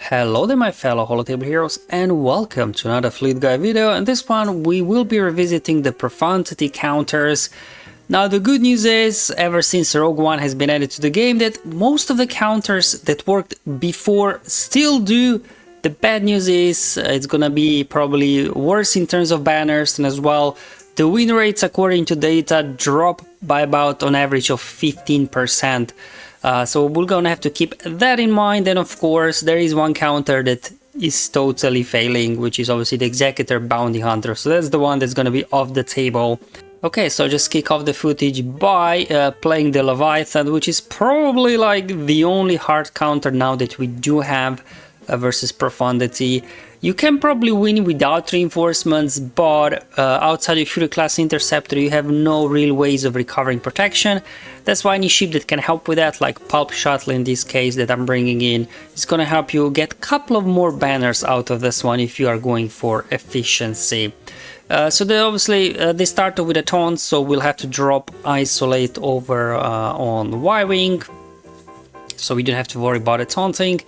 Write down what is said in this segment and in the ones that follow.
Hello there my fellow holotable heroes and welcome to another Fleet Guide video. In this one we will be revisiting the Profundity counters. Now the good news is, ever since Rogue One has been added to the game, that most of the counters that worked before still do. The bad news is it's gonna be probably worse in terms of banners, and as well the win rates according to data drop by about on average of 15%. So we're gonna have to keep that in mind. And of course there is one counter that is totally failing, which is obviously the Executor Bounty Hunter. So that's the one that's gonna be off the table. Okay, so just kick off the footage by playing the Leviathan, which is probably like the only hard counter now that we do have versus Profundity. You can probably win without reinforcements, but outside of Fury class Interceptor you have no real ways of recovering protection. That's why any ship that can help with that, like Pulp Shuttle in this case that I'm bringing in, is gonna help you get a couple of more banners out of this one if you are going for efficiency. So they started with a taunt, so we'll have to drop Isolate over on Y-Wing, so we don't have to worry about it taunting.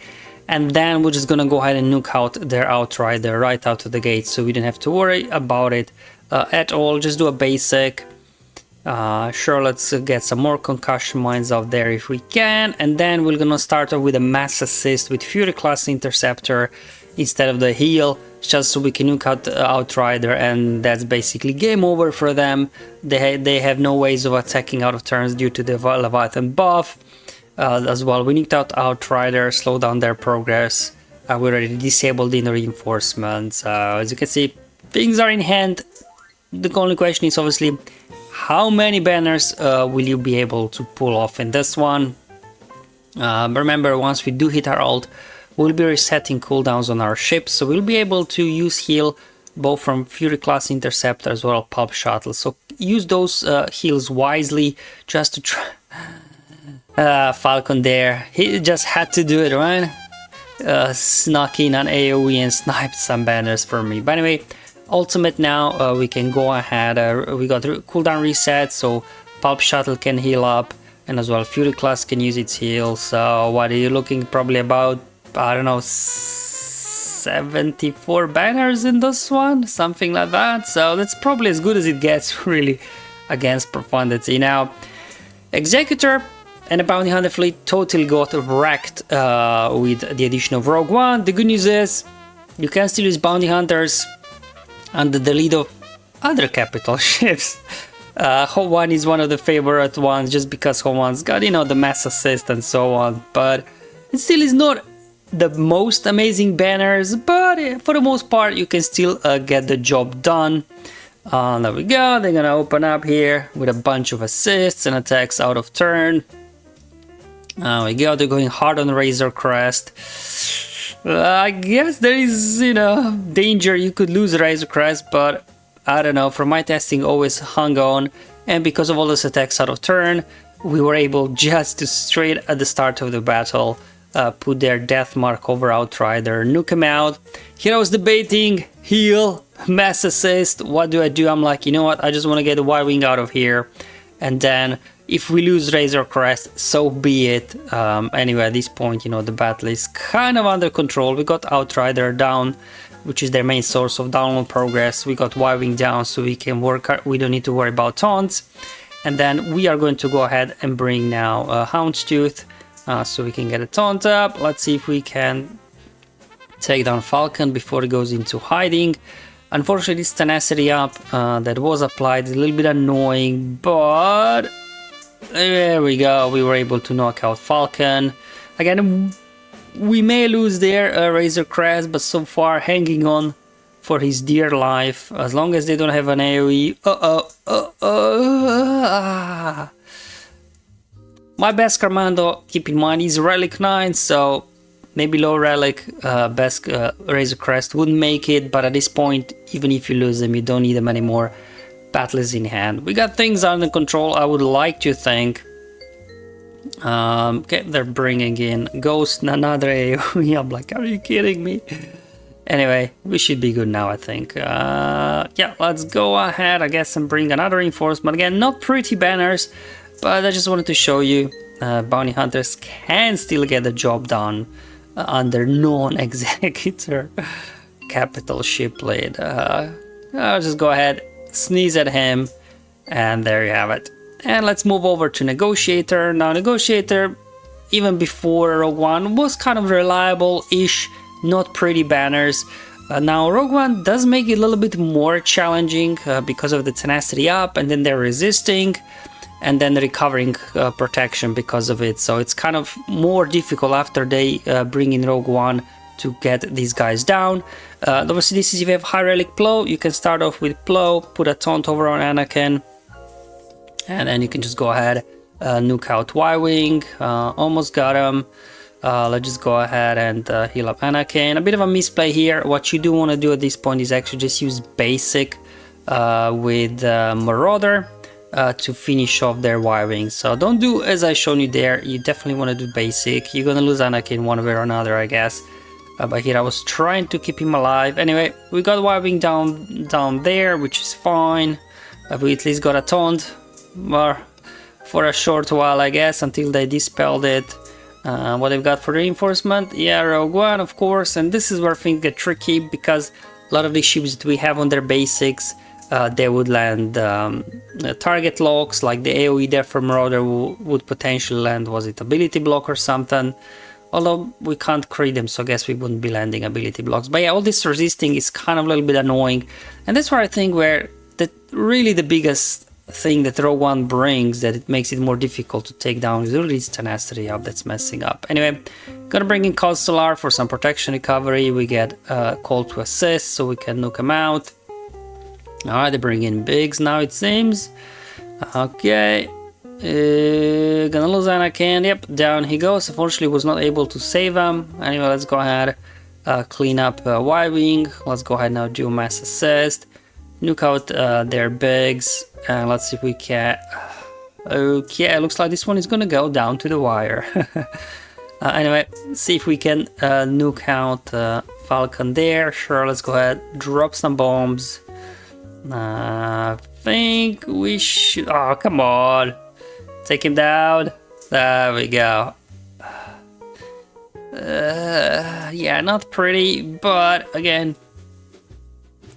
And then we're just gonna go ahead and nuke out their Outrider right out of the gate, so we don't have to worry about it at all. Just do a basic. Sure, let's get some more concussion mines out there if we can, and then we're gonna start off with a mass assist with Fury class Interceptor instead of the heal, just so we can nuke out Outrider, and that's basically game over for them. They have no ways of attacking out of turns due to the Leviathan buff. As well, we nuked out Outrider, slow down their progress. We already disabled the reinforcements. As you can see, things are in hand. The only question is obviously how many banners will you be able to pull off in this one. Remember, once we do hit our ult, we'll be resetting cooldowns on our ships, so we'll be able to use heal both from Fury class Interceptor as well as Pulp Shuttle. So use those heals wisely, just to try. Falcon there, he just had to do it, right? Snuck in on AoE and sniped some banners for me. But anyway, ultimate now, we can go ahead. We got cooldown reset, so Pulp Shuttle can heal up, and as well Fury class can use its heal. So what are you looking? Probably about, I don't know, 74 banners in this one, something like that. So that's probably as good as it gets really against Profundity. Now Executor and the Bounty Hunter fleet totally got wrecked with the addition of Rogue One. The good news is you can still use Bounty Hunters under the lead of other capital ships. Ho-1 is one of the favorite ones just because Ho-1's got, you know, the mass assist and so on. But it still is not the most amazing banners, but for the most part you can still get the job done. There we go, they're gonna open up here with a bunch of assists and attacks out of turn. There we go, they're going hard on Razor Crest. I guess there is, you know, danger you could lose Razor Crest, but I don't know, from my testing always hung on, and because of all those attacks out of turn, we were able just to straight at the start of the battle put their death mark over Outrider, nuke him out. Here I was debating, heal, mass assist, what do I do? I'm like, you know what, I just want to get the Y-Wing out of here, and then if we lose Razor Crest, so be it. Anyway, at this point, you know, the battle is kind of under control. We got Outrider down, which is their main source of download progress. We got Y-Wing down, so we can work. We don't need to worry about taunts. And then we are going to go ahead and bring now Houndstooth, so we can get a taunt up. Let's see if we can take down Falcon before it goes into hiding. Unfortunately, this tenacity up that was applied is a little bit annoying, but there we go, we were able to knock out Falcon. Again, we may lose their Razor Crest, but so far hanging on for his dear life, as long as they don't have an AoE. My best Commando, keep in mind, is Relic 9, so maybe low Relic, best Razor Crest wouldn't make it, but at this point, even if you lose them, you don't need them anymore. Battle is in hand. We got things under control, I would like to think. Okay, they're bringing in Ghost, another AoE. I'm like, are you kidding me? Anyway, we should be good now, I think. Yeah, let's go ahead, I guess, and bring another reinforcement. Again, not pretty banners, but I just wanted to show you Bounty Hunters can still get the job done. under non-executor capital ship lead. I'll just go ahead, sneeze at him, and there you have it. And let's move over to Negotiator. Now Negotiator, even before Rogue One, was kind of reliable-ish, not pretty banners. Now Rogue One does make it a little bit more challenging because of the tenacity up, and then they're resisting, and then recovering protection because of it. So it's kind of more difficult after they bring in Rogue One to get these guys down. Obviously this is if you have high relic Plo, you can start off with Plo, put a taunt over on Anakin, and then you can just go ahead, nuke out Y-Wing, almost got him. Let's just go ahead and heal up Anakin. A bit of a misplay here. What you do want to do at this point is actually just use basic with Marauder to finish off their Y-Wing. So don't do as I shown you there. You definitely want to do basic. You're gonna lose Anakin one way or another, I guess. But here I was trying to keep him alive. Anyway, we got Y-Wing down there, which is fine. We at least got a taunt for a short while, I guess, until they dispelled it. What they've got for reinforcement? Yeah, Rogue One, of course. And this is where things get tricky, because a lot of the ships that we have on their basics, they would land target locks, like the AoE there from Marauder would potentially land, was it ability block or something? Although we can't create them, so I guess we wouldn't be landing ability blocks. But yeah, all this resisting is kind of a little bit annoying. And that's where I think where really the biggest thing that Rogue One brings, that it makes it more difficult to take down, is really this tenacity up that's messing up. Anyway, gonna bring in Consular for some protection recovery. We get call to assist, so we can nuke him out. Alright, they bring in Biggs now, it seems. Okay. Gonna lose Anakin. Yep, down he goes. Unfortunately, was not able to save him. Anyway, let's go ahead, clean up Y-Wing. Let's go ahead now, do a mass assist. Nuke out their Biggs. And let's see if we can... Okay, it looks like this one is gonna go down to the wire. Anyway, see if we can nuke out Falcon there. Sure, let's go ahead, drop some bombs. I think we should... Oh, come on. Take him down. There we go. Yeah, not pretty, but again,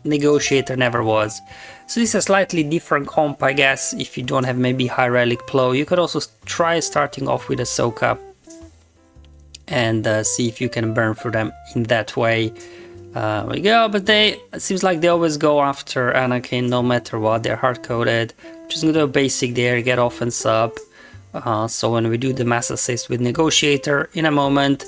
Negotiator never was. So this is a slightly different comp, I guess, if you don't have maybe high relic Plo. You could also try starting off with Ahsoka and see if you can burn through them in that way. We go, but it seems like they always go after Anakin no matter what. They're hard-coded. Just gonna do a basic there, get offense up. So when we do the mass assist with Negotiator in a moment,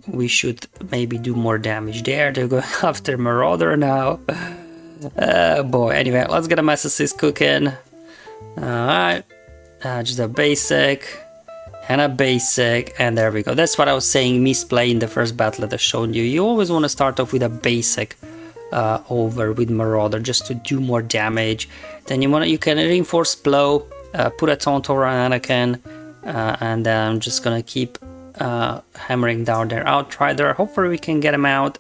we should maybe do more damage there. They're going after Marauder now. Boy, anyway, let's get a mass assist cooking. Alright, just a basic. And a basic, and there we go. That's what I was saying, misplay in the first battle that I showed you. You always want to start off with a basic over with Marauder just to do more damage. Then you can reinforce Plo, put a taunt over on Anakin, and then I'm just gonna keep hammering down their Outrider. Hopefully we can get him out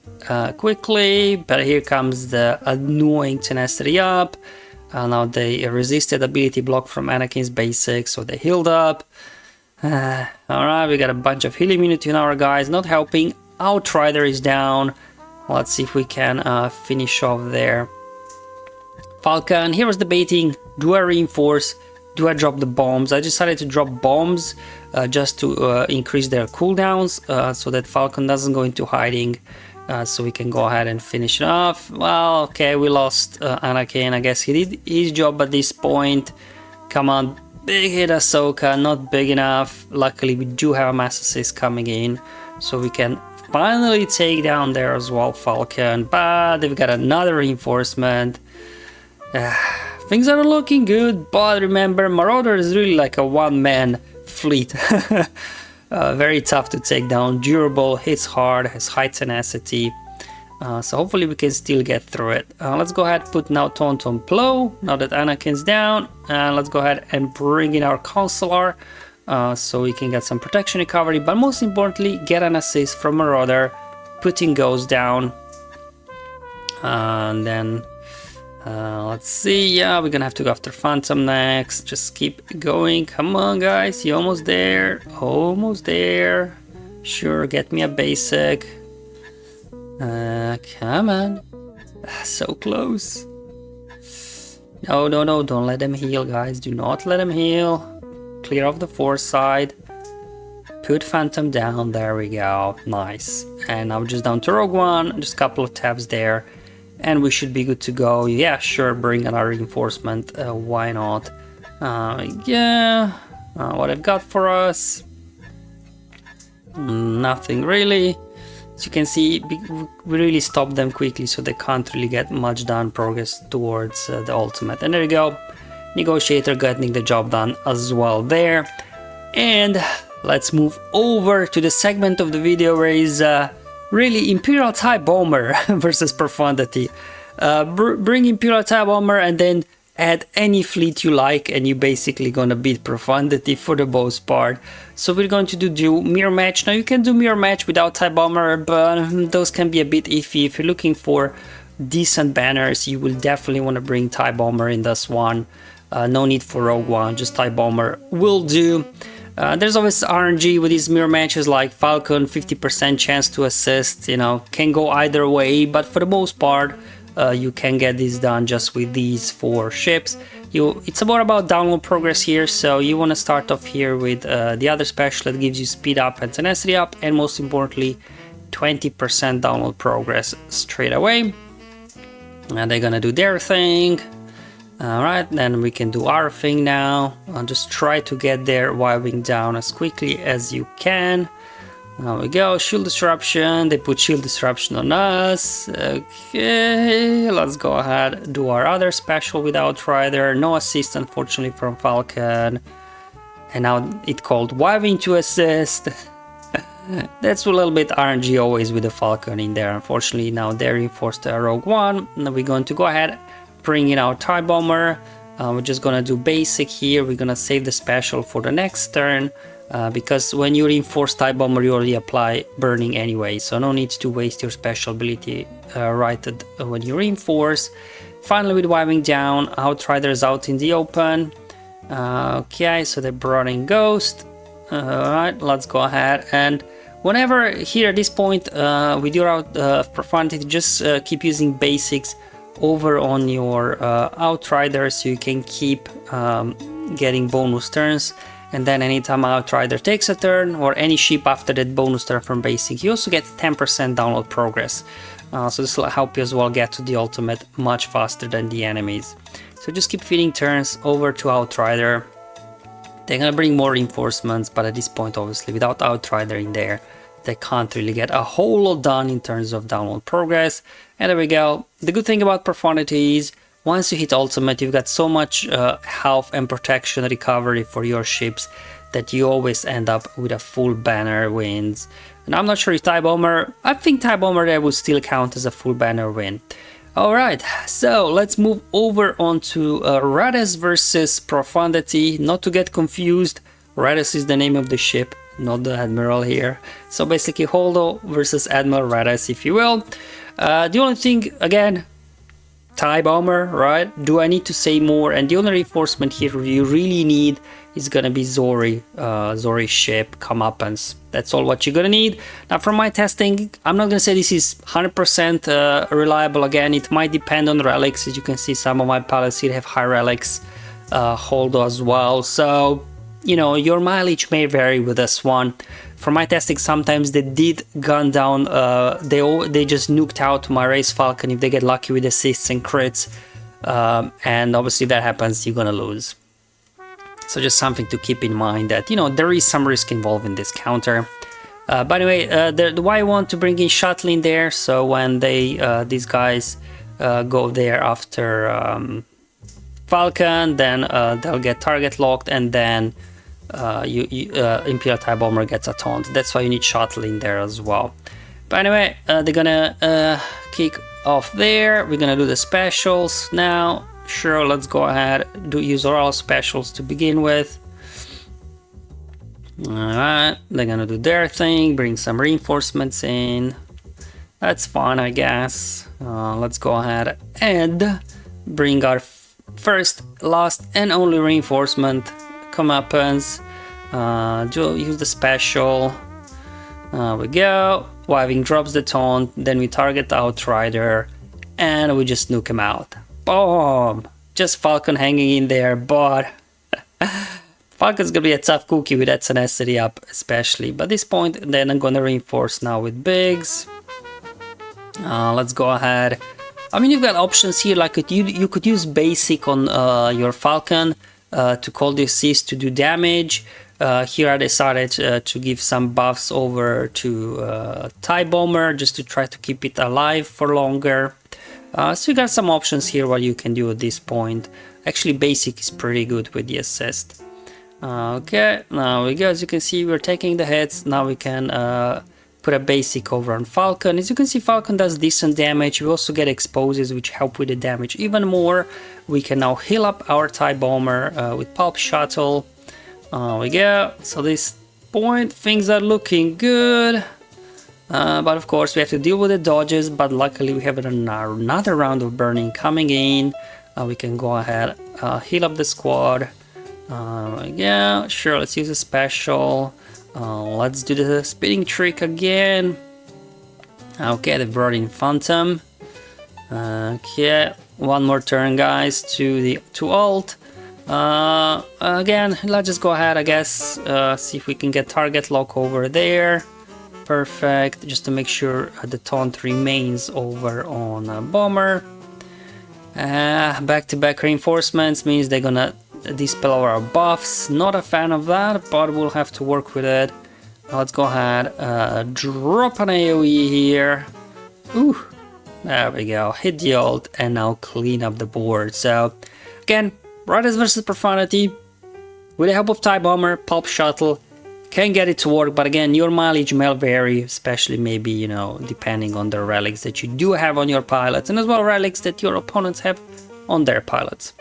quickly, but here comes the annoying tenacity up. Now they resisted ability block from Anakin's basic, so they healed up. Alright, we got a bunch of heal immunity on our guys, not helping. Outrider is down. Let's see if we can finish off there. Falcon, here was debating, do I reinforce, do I drop the bombs? I decided to drop bombs just to increase their cooldowns so that Falcon doesn't go into hiding, so we can go ahead and finish it off. Well, okay, we lost Anakin. I guess he did his job at this point. Come on. Big hit Ahsoka, not big enough. Luckily we do have a mass assist coming in, so we can finally take down there as well Falcon, but they've got another reinforcement. Things are looking good, but remember, Marauder is really like a one-man fleet. Very tough to take down, durable, hits hard, has high tenacity. So hopefully we can still get through it. Let's go ahead and put now taunt on Plo, now that Anakin's down. And let's go ahead and bring in our Consular, so we can get some protection recovery. But most importantly, get an assist from Marauder, putting Ghost down. And then Let's see, yeah, we're gonna have to go after Phantom next. Just keep going, come on guys, you're almost there, almost there. Sure, get me a basic. Come on, so close. No, no, no, don't let them heal, guys, do not let them heal. Clear off the force side. Put Phantom down, there we go, nice. And now we're just down to Rogue One, just a couple of tabs there. And we should be good to go. Yeah, sure, bring another reinforcement, why not? Yeah, what I've got for us? Nothing really. As you can see, we really stopped them quickly, so they can't really get much done progress towards the ultimate. And there you go, Negotiator getting the job done as well there. And let's move over to the segment of the video where is really Imperial TIE Bomber versus Profundity. Bring Imperial TIE Bomber and then add any fleet you like and you're basically gonna beat Profundity for the most part. So we're going to do mirror match. Now you can do mirror match without TIE Bomber, but those can be a bit iffy. If you're looking for decent banners, you will definitely want to bring TIE Bomber in this one. No need for Rogue One, just TIE Bomber will do. There's always RNG with these mirror matches like Falcon, 50% chance to assist, you know, can go either way, but for the most part, you can get this done just with these 4 ships. It's more about download progress here, so you want to start off here with the other special that gives you speed up and tenacity up, and most importantly, 20% download progress straight away. And they're gonna do their thing. Alright, then we can do our thing now. I'll just try to get their Y-Wing down as quickly as you can. There we go, shield disruption. They put shield disruption on us. Okay, let's go ahead, do our other special with Outrider. No assist, unfortunately, from Falcon. And now it called Y-Wing to assist. That's a little bit RNG always with the Falcon in there. Unfortunately, now they reinforced Rogue One. Now we're going to go ahead, bring in our TIE Bomber. We're just gonna do basic here. We're gonna save the special for the next turn because when you reinforce TIE Bomber you already apply burning anyway, so no need to waste your special ability when you reinforce. Finally with Y-Wing down, Outriders out in the open. Okay, so they brought in Ghost. Alright, let's go ahead and whenever here at this point with your Profundity, just keep using basics over on your Outrider so you can keep getting bonus turns, and then anytime Outrider takes a turn or any ship after that bonus turn from basic, you also get 10% download progress. So this will help you as well get to the ultimate much faster than the enemies. So just keep feeding turns over to Outrider. They're gonna bring more reinforcements, but at this point obviously without Outrider in there they can't really get a whole lot done in terms of download progress. And there we go. The good thing about Profundity is once you hit ultimate, you've got so much health and protection recovery for your ships that you always end up with a full banner wins. And I'm not sure if TIE Bomber, I think TIE Bomber there would still count as a full banner win. Alright, so let's move over onto Raddus versus Profundity. Not to get confused, Raddus is the name of the ship, not the Admiral here. So basically Holdo versus Admiral Raddus, if you will. The only thing, again, TIE Bomber, right? Do I need to say more? And the only reinforcement here you really need is gonna be Zori's ship, Comeuppance. That's all what you're gonna need. Now from my testing, I'm not gonna say this is 100% reliable. Again, it might depend on relics. As you can see, some of my palettes here have high relics, Holdo as well. So, you know, your mileage may vary with this one. For my testing, sometimes they did gun down, they just nuked out my Race Falcon if they get lucky with assists and crits, and obviously if that happens, you're gonna lose. So just something to keep in mind that, you know, there is some risk involved in this counter. By the way, why I want to bring in Shuttle in there, so when these guys go there after Falcon, then they'll get target locked, and then Imperial TIE Bomber gets a taunt. That's why you need Shuttle in there as well. But anyway, they're gonna kick off there. We're gonna do the specials now. Sure, let's go ahead, use all specials to begin with. Alright, they're gonna do their thing, bring some reinforcements in. That's fine, I guess. Let's go ahead and bring our first, last and only reinforcement comeuppance. Use the special. We go. Wiving drops the taunt, then we target Outrider and we just nuke him out. Boom! Just Falcon hanging in there, but Falcon's gonna be a tough cookie with that tenacity up, especially. But at this point, then I'm gonna reinforce now with Biggs. Let's go ahead. I mean, you've got options here, like you could use basic on your Falcon to call the assist to do damage. Here I decided to give some buffs over to TIE Bomber just to try to keep it alive for longer. So you got some options here what you can do at this point. Actually, basic is pretty good with the assist. Okay, now we go. As you can see, we're taking the hits. Now we can put a basic over on Falcon. As you can see, Falcon does decent damage. We also get exposes which help with the damage even more. We can now heal up our TIE Bomber with Pulp Shuttle. We go. So this point things are looking good, but of course we have to deal with the dodges, but luckily we have another round of burning coming in. We can go ahead, heal up the squad. Yeah, sure, let's use a special. Let's do the spinning trick again. Okay, they brought in Phantom. Okay, one more turn guys to ult. Again, let's just go ahead, I guess, see if we can get target lock over there. Perfect, just to make sure the taunt remains over on Bomber. Back-to-back reinforcements means they're gonna dispel our buffs. Not a fan of that, but we'll have to work with it. Let's go ahead, drop an AoE here. Ooh, there we go, hit the ult and now clean up the board. So, again, Raddus versus Profundity, with the help of TIE Bomber, Pulp Shuttle, can get it to work, but again, your mileage may vary, especially maybe, you know, depending on the relics that you do have on your pilots, and as well relics that your opponents have on their pilots.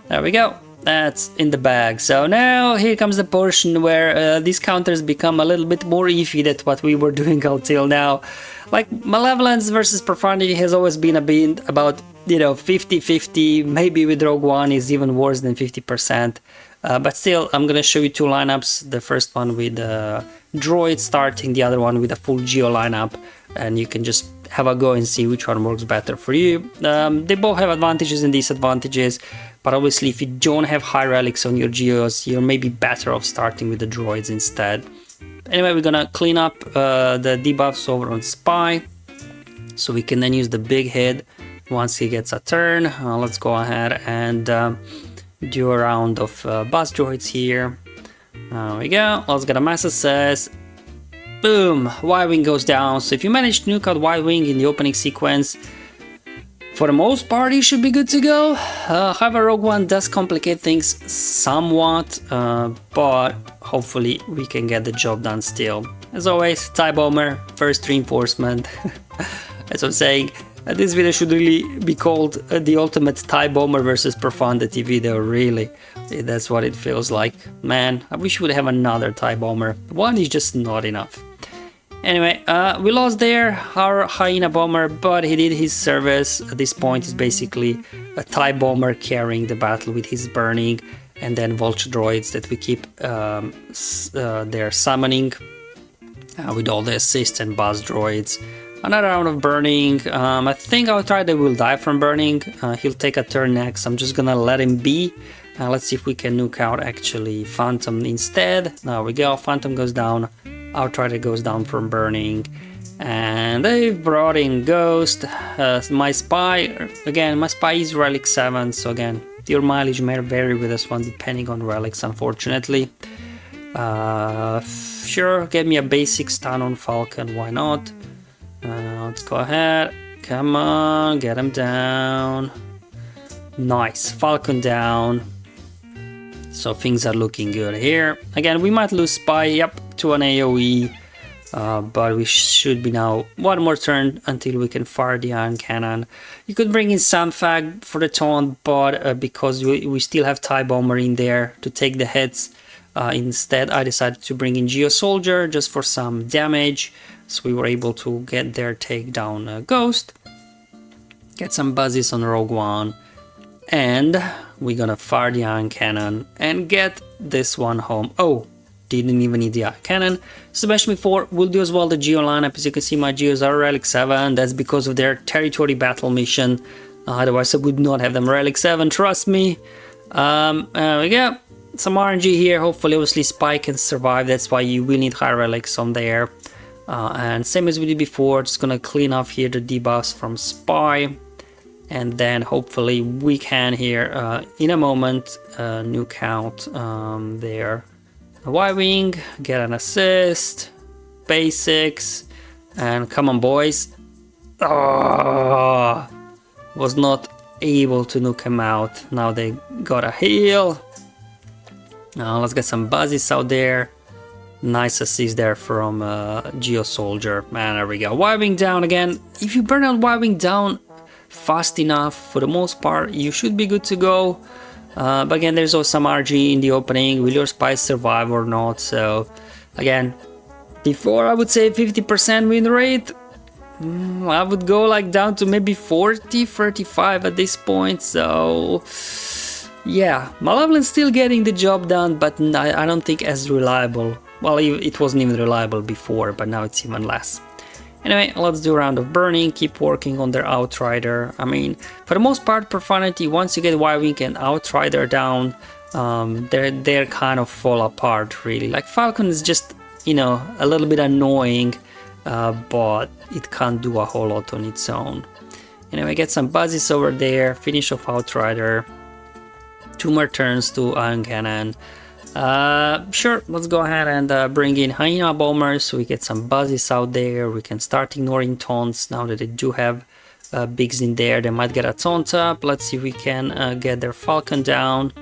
There we go, that's in the bag. So now here comes the portion where these counters become a little bit more iffy than what we were doing until now. Like, Malevolence versus Profundity has always been a bit about, you know, 50-50, maybe with Rogue One is even worse than 50%. But still, I'm gonna show you two lineups. The first one with droid starting, the other one with a full Geo lineup, and you can just have a go and see which one works better for you. They both have advantages and disadvantages, but obviously if you don't have high relics on your Geos, you're maybe better off starting with the droids instead. Anyway, we're gonna clean up the debuffs over on Spy, so we can then use the big hit once he gets a turn. Let's go ahead and do a round of bus droids here. There we go. Let's get a mass assess. Boom! Y-Wing goes down. So if you manage to nuke out Y-Wing in the opening sequence, for the most part you should be good to go. However, Rogue One does complicate things somewhat, but hopefully we can get the job done still. As always, TIE Bomber, first reinforcement. That's what I'm saying. This video should really be called the ultimate TIE Bomber versus Profundity video, really. That's what it feels like. Man, I wish we would have another TIE Bomber. One is just not enough. Anyway, we lost there our Hyena Bomber, but he did his service. At this point, he's basically a TIE Bomber carrying the battle with his burning, and then Vulture Droids that we keep there summoning with all the assist and buzz droids. Another round of burning. I think Outrider will die from burning. He'll take a turn next. I'm just gonna let him be. Let's see if we can nuke out actually Phantom instead. There we go. Phantom goes down. Outrider goes down from burning. And they've brought in Ghost. My Spy, again, my Spy is Relic 7. So again, your mileage may vary with this one depending on relics, unfortunately. Sure, get me a basic stun on Falcon, why not? Let's go ahead. Come on, get him down. Nice, Falcon down. So things are looking good here. Again, we might lose Spy, yep, to an AoE. But we should be now one more turn until we can fire the ion cannon. You could bring in Sandfag for the taunt, but because we still have TIE Bomber in there to take the hits, instead I decided to bring in Geo Soldier just for some damage. So we were able to get their takedown Ghost, get some buzzes on Rogue One, And we're gonna fire the ion cannon and get this one home. Oh, didn't even need the ion cannon. So mentioned before, we'll do as well the Geo lineup. As you can see, my Geos are Relic 7. That's because of their territory battle mission. Otherwise I would not have them Relic 7, trust me. We got some RNG here. Hopefully, obviously, Spy can survive. That's why you will need high relics on there. And same as we did before, just gonna clean off here the debuffs from Spy. And then hopefully we can here, in a moment, nuke out their Y-Wing, get an assist, basics, and come on, boys. Oh, was not able to nuke him out. Now they got a heal. Let's get some buzzies out there. Nice assist there from Geo Soldier. Man, there we go. Y-Wing down again. If you burn out Y-Wing down fast enough, for the most part, you should be good to go. But again, there's also some RG in the opening. Will your spies survive or not? So again, before I would say 50% win rate, I would go like down to maybe 40, 35 at this point. So yeah, Malevolence still getting the job done, but I don't think as reliable. Well, it wasn't even reliable before, but now it's even less. Anyway, let's do a round of burning, keep working on their Outrider. I mean, for the most part, Profundity, once you get Y-Wing and Outrider down, they're kind of fall apart, really. Like, Falcon is just, you know, a little bit annoying, but it can't do a whole lot on its own. Anyway, get some buzzies over there, finish off Outrider, 2 more turns to Ion Cannon. Sure, let's go ahead and bring in Hyena Bombers so we get some buzzies out there. We can start ignoring taunts now that they do have bigs in there. They might get a taunt up. Let's see if we can get their Falcon down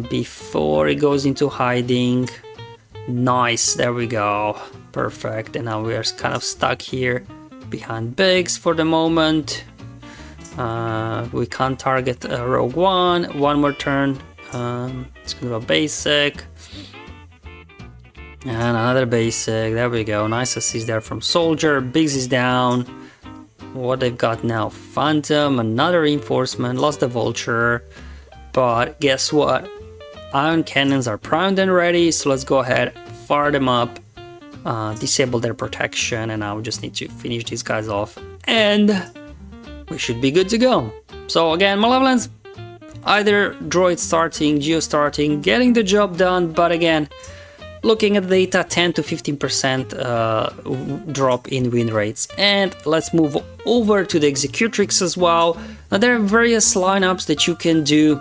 before it goes into hiding. Nice, there we go. Perfect. And now we are kind of stuck here behind bigs for the moment. We can't target Rogue One. One more turn. It's gonna do a basic and another basic. There we go. Nice assist there from Soldier. Biggs is down. What they've got now? Phantom, another reinforcement. Lost the Vulture, but guess what? Ion cannons are primed and ready. So let's go ahead, fire them up, disable their protection, and now we just need to finish these guys off, and we should be good to go. So again, Malevolence, either droid starting, geo starting, getting the job done, but again, looking at the data, 10 to 15% drop in win rates. And let's move over to the Executrix as well. Now there are various lineups that you can do,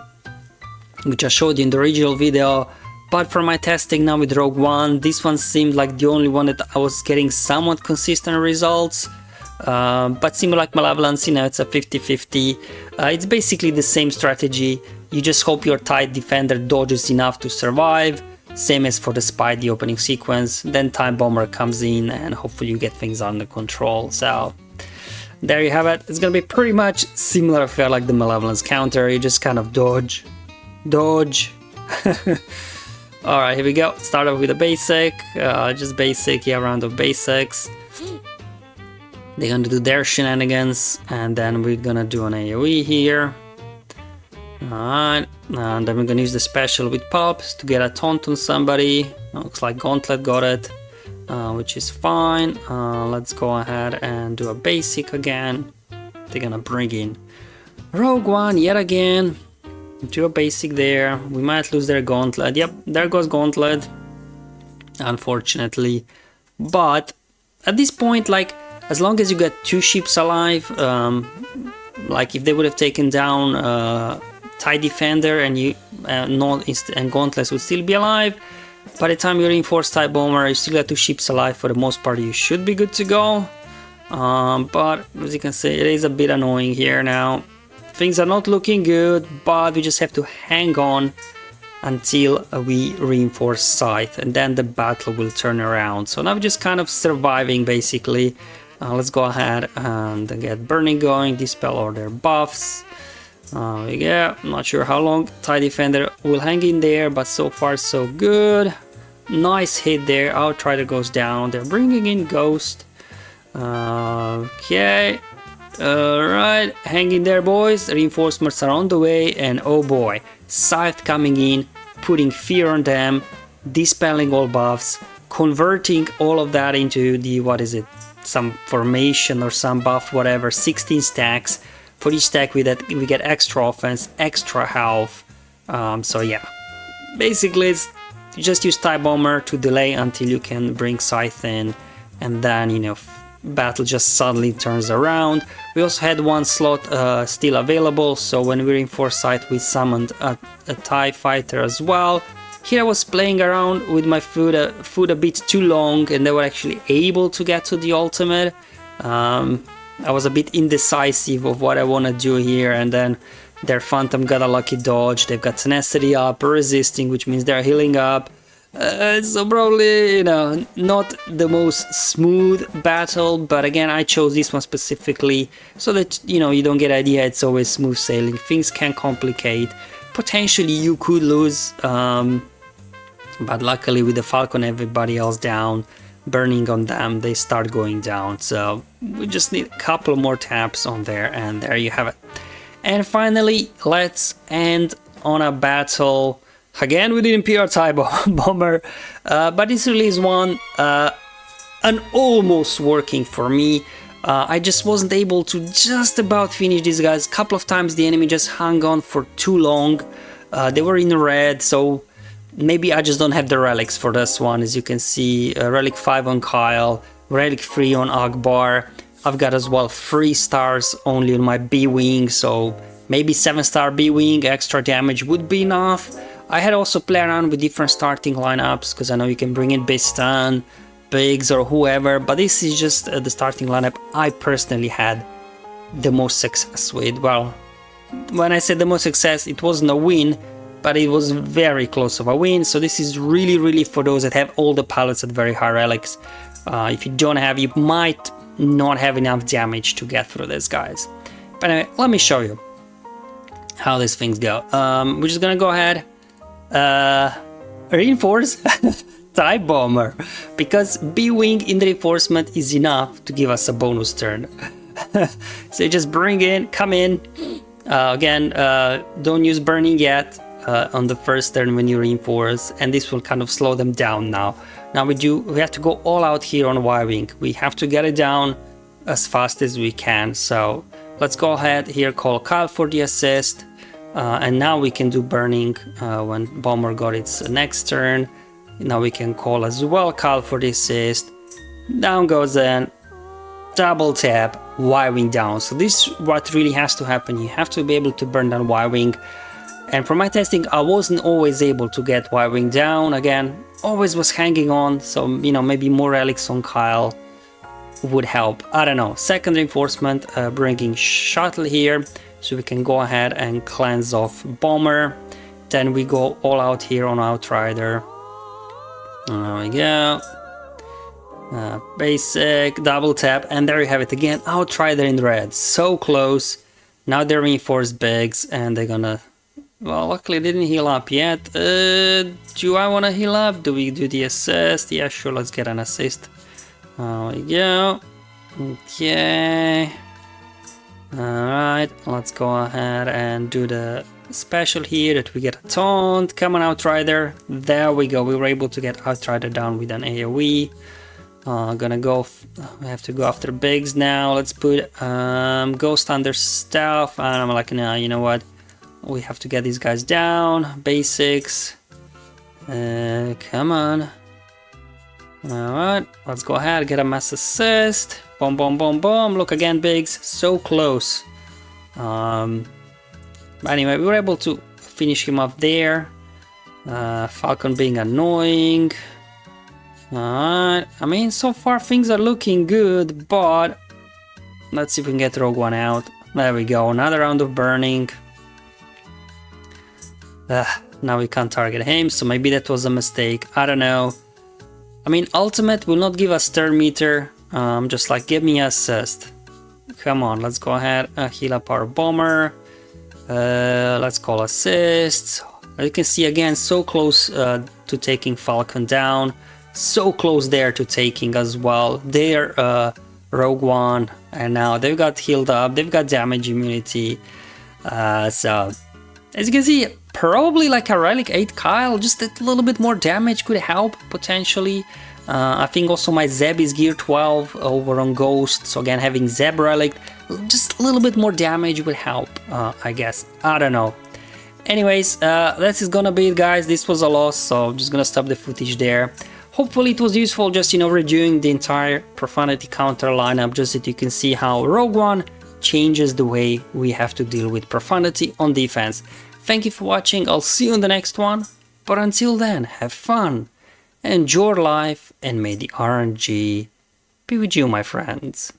which I showed you in the original video, but for my testing now with Rogue One, this one seemed like the only one that I was getting somewhat consistent results. But similar like Malevolence, you know, it's a 50-50. It's basically the same strategy. You just hope your TIE defender dodges enough to survive. Same as for the Spy, the opening sequence. Then Time Bomber comes in and hopefully you get things under control. So there you have it. It's gonna be pretty much similar affair like the Malevolence counter. You just kind of dodge. Alright, here we go. Start off with a basic. Just basic, yeah, round of basics. They're gonna do their shenanigans, and then we're gonna do an AoE here. Alright, and then we're gonna use the special with pulps to get a taunt on somebody. Looks like Gauntlet got it, which is fine. Let's go ahead and do a basic again. They're gonna bring in Rogue One yet again. Do a basic there. We might lose their Gauntlet. Yep, there goes Gauntlet, unfortunately. But at this point, like, as long as you get 2 ships alive, like if they would have taken down TIE Defender and and Gauntlets would still be alive, by the time you reinforce TIE Bomber, you still got 2 ships alive. For the most part, you should be good to go. But as you can see, it is a bit annoying here now. Things are not looking good, but we just have to hang on until we reinforce Scythe, and then the battle will turn around. So now we're just kind of surviving basically. Let's go ahead and get burning going, dispel all their buffs. Yeah, I'm not sure how long TIE Defender will hang in there, but so far so good. Nice hit there. Outrider goes down. They're bringing in Ghost. Okay, Alright, hang in there, boys. Reinforcements are on the way, and oh boy, Scythe coming in, putting fear on them, dispelling all buffs, converting all of that into the, what is it, some formation or some buff, whatever, 16 stacks. For each stack we get extra offense, extra health. So yeah, basically it's just use TIE Bomber to delay until you can bring Scythe in, and then, you know, battle just suddenly turns around. We also had one slot still available, so when we reinforced Scythe we summoned a TIE fighter as well. Here I was playing around with my food a bit too long, and they were actually able to get to the ultimate. I was a bit indecisive of what I want to do here, and then their Phantom got a lucky dodge. They've got Tenacity up, resisting, which means they're healing up. So probably, you know, not the most smooth battle, but again, I chose this one specifically so that, you know, you don't get idea it's always smooth sailing. Things can complicate. Potentially you could lose, but luckily with the Falcon, everybody else down, burning on them, they start going down. So we just need a couple more taps on there, and there you have it. And finally, let's end on a battle. Again, we didn't PR TIE Bomber, but this really is one an almost working for me. I just wasn't able to just about finish these guys. A couple of times the enemy just hung on for too long. They were in red, so maybe I just don't have the relics for this one. As you can see, relic 5 on Kyle, relic 3 on Akbar. I've got as well 3 stars only on my B-Wing, so maybe 7-star B-Wing extra damage would be enough. I had also played around with different starting lineups, because I know you can bring in Bistan, Biggs or whoever, but this is just the starting lineup I personally had the most success with. Well, when I said the most success, it wasn't a win, but it was very close of a win. So this is really for those that have all the pilots at very high relics. If you don't have, you might not have enough damage to get through this, guys. But anyway, let me show you how these things go. We're just gonna go ahead, reinforce TIE Bomber, because B-Wing in the reinforcement is enough to give us a bonus turn. So you just bring in, come in, again, don't use burning yet on the first turn when you reinforce, and this will kind of slow them down now. Now we have to go all out here on Y-Wing. We have to get it down as fast as we can. So let's go ahead here, call Kyle for the assist. And now we can do burning when Bomber got its next turn. Now we can call as well Kyle for the assist. Down goes in, double tap, Y-Wing down. So this is what really has to happen. You have to be able to burn down Y-Wing. And from my testing, I wasn't always able to get Y-Wing down. Again, always was hanging on. So, you know, maybe more relics on Kyle would help. I don't know. Second reinforcement, bringing shuttle here. So we can go ahead and cleanse off Bomber. Then we go all out here on Outrider. There we go. Basic, double tap, and there you have it again. Outrider in red. So close. Now they reinforced Biggs, and they're gonna... Well, luckily they didn't heal up yet. Do I want to heal up? Do we do the assist? Yeah, sure, let's get an assist. There we go. Okay. Alright, let's go ahead and do the special here that we get a taunt. Come on, Outrider. There we go. We were able to get Outrider down with an AoE. Gonna go. We have to go after Biggs now. Let's put Ghost under stealth. And I'm like, nah, you know what? We have to get these guys down. Basics. Come on. Alright, let's go ahead, get a mass assist. Boom, boom, boom, boom. Look again, Biggs. So close. But anyway, we were able to finish him off there. Falcon being annoying. Alright, I mean, so far things are looking good, but let's see if we can get Rogue One out. There we go, another round of burning. Now we can't target him, so maybe that was a mistake. I don't know. I mean, ultimate will not give us turn meter. Just like, give me assist. Come on, let's go ahead, heal up our Bomber. Let's call assists. You can see again, so close to taking Falcon down. So close there to taking as well. Their Rogue One, and now they've got healed up, they've got damage immunity. So as you can see, probably like a Relic 8 Kyle, just a little bit more damage could help potentially. I think also my Zeb is gear 12 over on Ghost, so again having Zeb Relic, just a little bit more damage would help, I guess. I don't know. Anyways, this is gonna be it, guys. This was a loss, so I'm just gonna stop the footage there. Hopefully it was useful, just, you know, reviewing the entire Profundity counter lineup, just that you can see how Rogue One changes the way we have to deal with Profundity on defense. Thank you for watching, I'll see you in the next one, but until then, have fun, enjoy life, and may the RNG be with you, my friends.